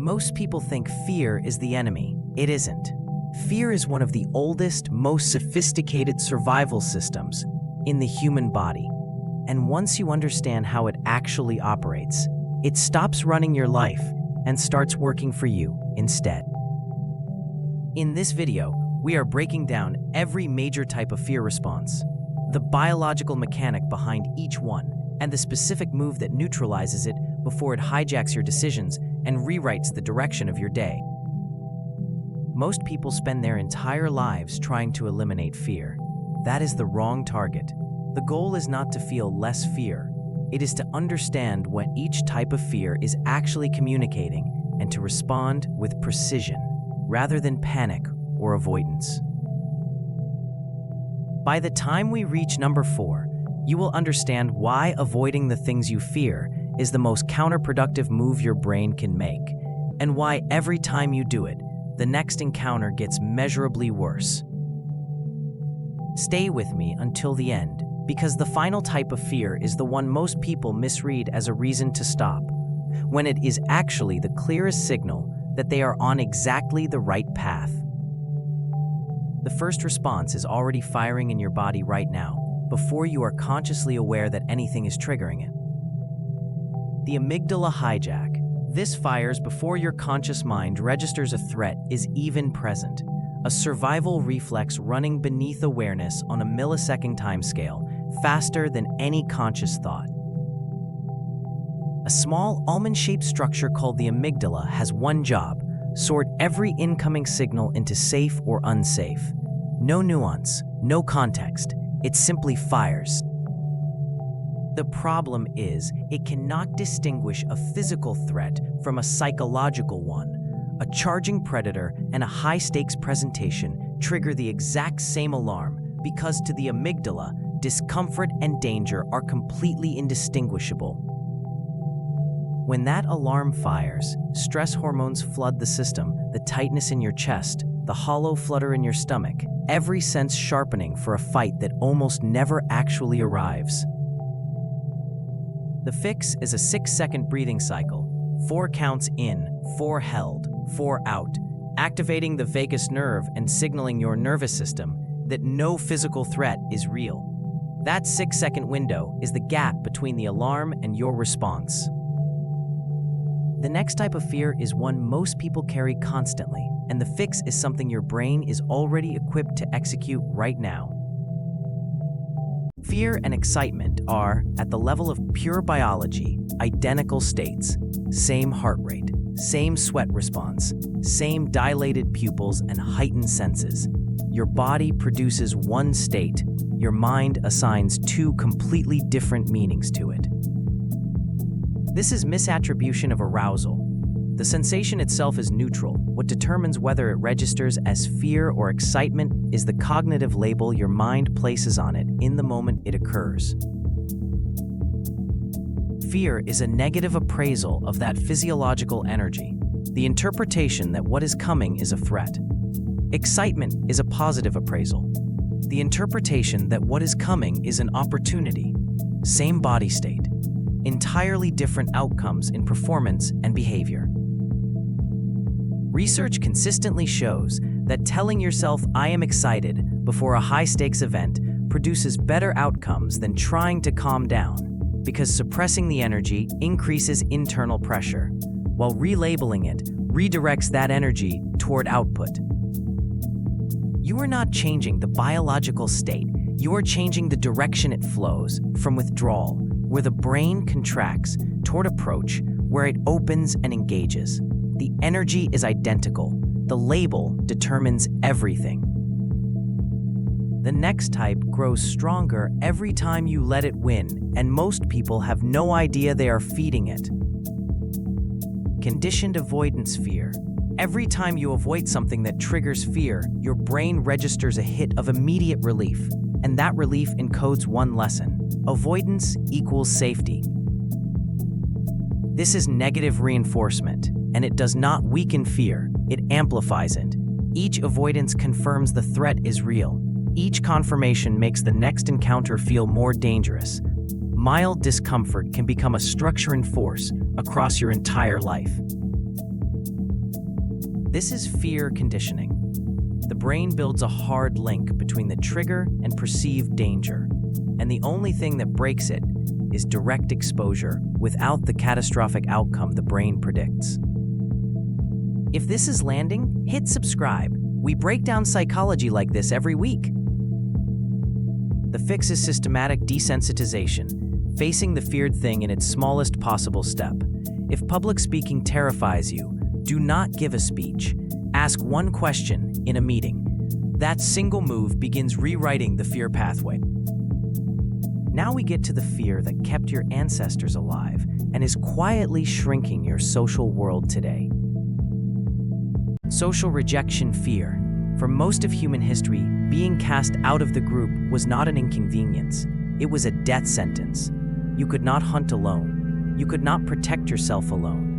Most people think fear is the enemy. It isn't. Fear is one of the oldest, most sophisticated survival systems in the human body. And once you understand how it actually operates, it stops running your life and starts working for you instead. In this video, we are breaking down every major type of fear response, the biological mechanic behind each one, and the specific move that neutralizes it before it hijacks your decisions and rewrites the direction of your day. Most people spend their entire lives trying to eliminate fear. That is the wrong target. The goal is not to feel less fear. It is to understand what each type of fear is actually communicating and to respond with precision rather than panic or avoidance. By the time we reach number 4, you will understand why avoiding the things you fear is the most counterproductive move your brain can make, and why every time you do it, the next encounter gets measurably worse. Stay with me until the end, because the final type of fear is the one most people misread as a reason to stop, when it is actually the clearest signal that they are on exactly the right path. The first response is already firing in your body right now, before you are consciously aware that anything is triggering it. The amygdala hijack. This fires before your conscious mind registers a threat is even present, a survival reflex running beneath awareness on a millisecond timescale, faster than any conscious thought. A small almond-shaped structure called the amygdala has one job: sort every incoming signal into safe or unsafe. No nuance, no context. It simply fires. The problem is, it cannot distinguish a physical threat from a psychological one. A charging predator and a high-stakes presentation trigger the exact same alarm because to the amygdala, discomfort and danger are completely indistinguishable. When that alarm fires, stress hormones flood the system, the tightness in your chest, the hollow flutter in your stomach, every sense sharpening for a fight that almost never actually arrives. The fix is a 6-second breathing cycle, 4 counts in, 4 held, 4 out, activating the vagus nerve and signaling your nervous system that no physical threat is real. That 6-second window is the gap between the alarm and your response. The next type of fear is one most people carry constantly, and the fix is something your brain is already equipped to execute right now. Fear and excitement are, at the level of pure biology, identical states. Same heart rate, same sweat response, same dilated pupils and heightened senses. Your body produces one state, your mind assigns 2 completely different meanings to it. This is misattribution of arousal. The sensation itself is neutral. What determines whether it registers as fear or excitement is the cognitive label your mind places on it in the moment it occurs. Fear is a negative appraisal of that physiological energy, the interpretation that what is coming is a threat. Excitement is a positive appraisal, the interpretation that what is coming is an opportunity. Same body state, entirely different outcomes in performance and behavior. Research consistently shows that telling yourself "I am excited" before a high-stakes event produces better outcomes than trying to calm down, because suppressing the energy increases internal pressure, while relabeling it redirects that energy toward output. You are not changing the biological state, you are changing the direction it flows from withdrawal, where the brain contracts, toward approach, where it opens and engages. The energy is identical. The label determines everything. The next type grows stronger every time you let it win, and most people have no idea they are feeding it. Conditioned avoidance fear. Every time you avoid something that triggers fear, your brain registers a hit of immediate relief, and that relief encodes one lesson: avoidance equals safety. This is negative reinforcement, and it does not weaken fear, it amplifies it. Each avoidance confirms the threat is real. Each confirmation makes the next encounter feel more dangerous. Mild discomfort can become a structuring force across your entire life. This is fear conditioning. The brain builds a hard link between the trigger and perceived danger, and the only thing that breaks it is direct exposure without the catastrophic outcome the brain predicts. If this is landing, hit subscribe. We break down psychology like this every week. The fix is systematic desensitization, facing the feared thing in its smallest possible step. If public speaking terrifies you, do not give a speech. Ask one question in a meeting. That single move begins rewriting the fear pathway. Now we get to the fear that kept your ancestors alive and is quietly shrinking your social world today. Social rejection fear. For most of human history, being cast out of the group was not an inconvenience. It was a death sentence. You could not hunt alone. You could not protect yourself alone.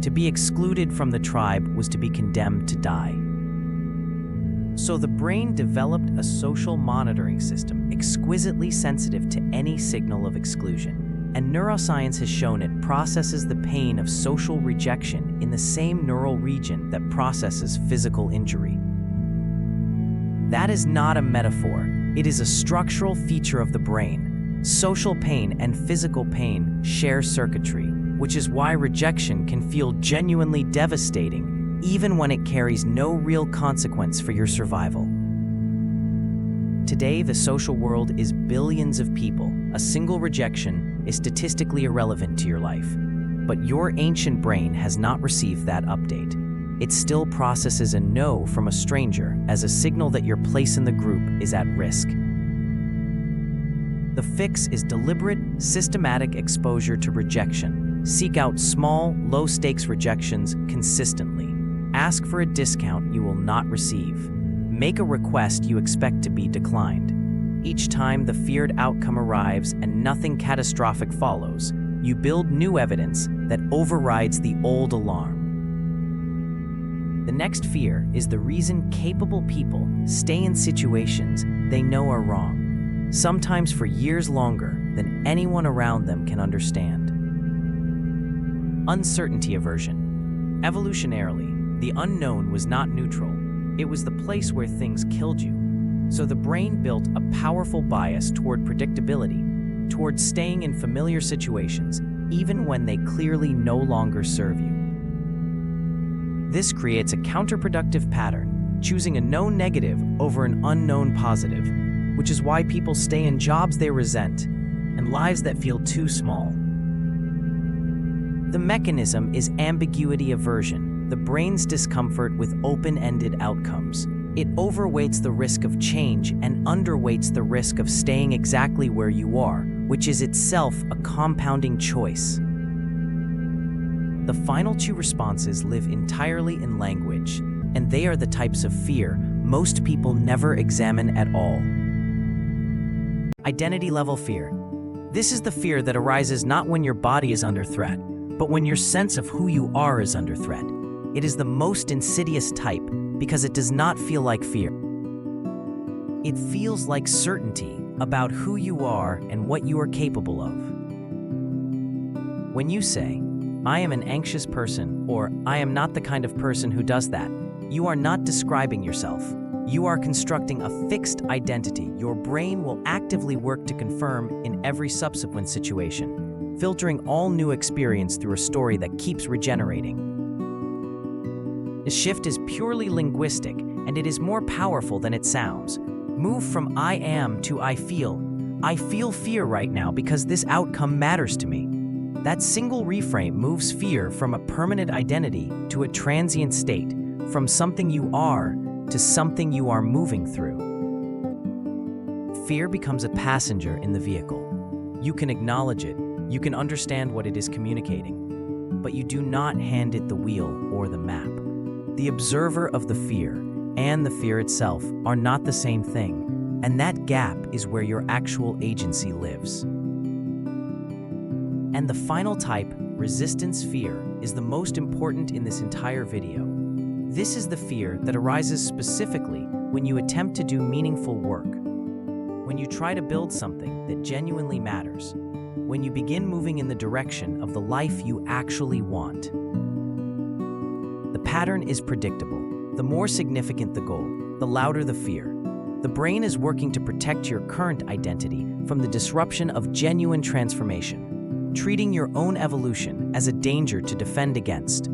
To be excluded from the tribe was to be condemned to die. So the brain developed a social monitoring system exquisitely sensitive to any signal of exclusion. And neuroscience has shown it processes the pain of social rejection in the same neural region that processes physical injury. That is not a metaphor. It is a structural feature of the brain. Social pain and physical pain share circuitry, which is why rejection can feel genuinely devastating, even when it carries no real consequence for your survival. Today, the social world is billions of people. A single rejection is statistically irrelevant to your life. But your ancient brain has not received that update. It still processes a no from a stranger as a signal that your place in the group is at risk. The fix is deliberate, systematic exposure to rejection. Seek out small, low-stakes rejections consistently. Ask for a discount you will not receive. Make a request you expect to be declined. Each time the feared outcome arrives and nothing catastrophic follows, you build new evidence that overrides the old alarm. The next fear is the reason capable people stay in situations they know are wrong, sometimes for years longer than anyone around them can understand. Uncertainty aversion. Evolutionarily, the unknown was not neutral. It was the place where things killed you. So the brain built a powerful bias toward predictability, toward staying in familiar situations, even when they clearly no longer serve you. This creates a counterproductive pattern, choosing a known negative over an unknown positive, which is why people stay in jobs they resent and lives that feel too small. The mechanism is ambiguity aversion, the brain's discomfort with open-ended outcomes. It overweights the risk of change and underweights the risk of staying exactly where you are, which is itself a compounding choice. The final two responses live entirely in language, and they are the types of fear most people never examine at all. Identity-level fear. This is the fear that arises not when your body is under threat, but when your sense of who you are is under threat. It is the most insidious type because it does not feel like fear. It feels like certainty about who you are and what you are capable of. When you say, "I am an anxious person," or "I am not the kind of person who does that," you are not describing yourself. You are constructing a fixed identity your brain will actively work to confirm in every subsequent situation, filtering all new experience through a story that keeps regenerating. The shift is purely linguistic, and it is more powerful than it sounds. Move from "I am" to "I feel." I feel fear right now because this outcome matters to me. That single reframe moves fear from a permanent identity to a transient state, from something you are to something you are moving through. Fear becomes a passenger in the vehicle. You can acknowledge it, you can understand what it is communicating, but you do not hand it the wheel or the map. The observer of the fear and the fear itself are not the same thing, and that gap is where your actual agency lives. And the final type, resistance fear, is the most important in this entire video. This is the fear that arises specifically when you attempt to do meaningful work, when you try to build something that genuinely matters, when you begin moving in the direction of the life you actually want. The The pattern is predictable. The more significant the goal, the louder the fear. The brain is working to protect your current identity from the disruption of genuine transformation, treating your own evolution as a danger to defend against.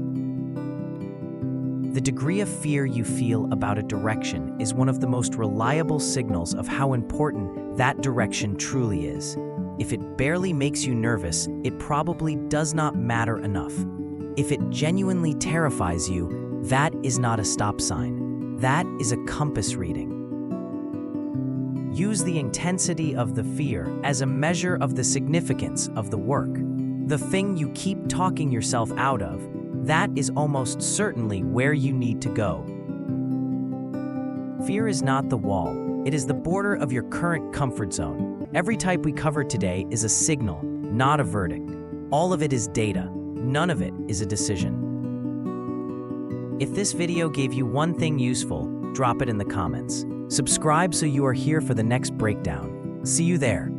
The degree of fear you feel about a direction is one of the most reliable signals of how important that direction truly is. If it barely makes you nervous, it probably does not matter enough. If it genuinely terrifies you, that is not a stop sign. That is a compass reading. Use the intensity of the fear as a measure of the significance of the work. The thing you keep talking yourself out of, that is almost certainly where you need to go. Fear is not the wall. It is the border of your current comfort zone. Every type we covered today is a signal, not a verdict. All of it is data. None of it is a decision. If this video gave you one thing useful, drop it in the comments. Subscribe so you are here for the next breakdown. See you there.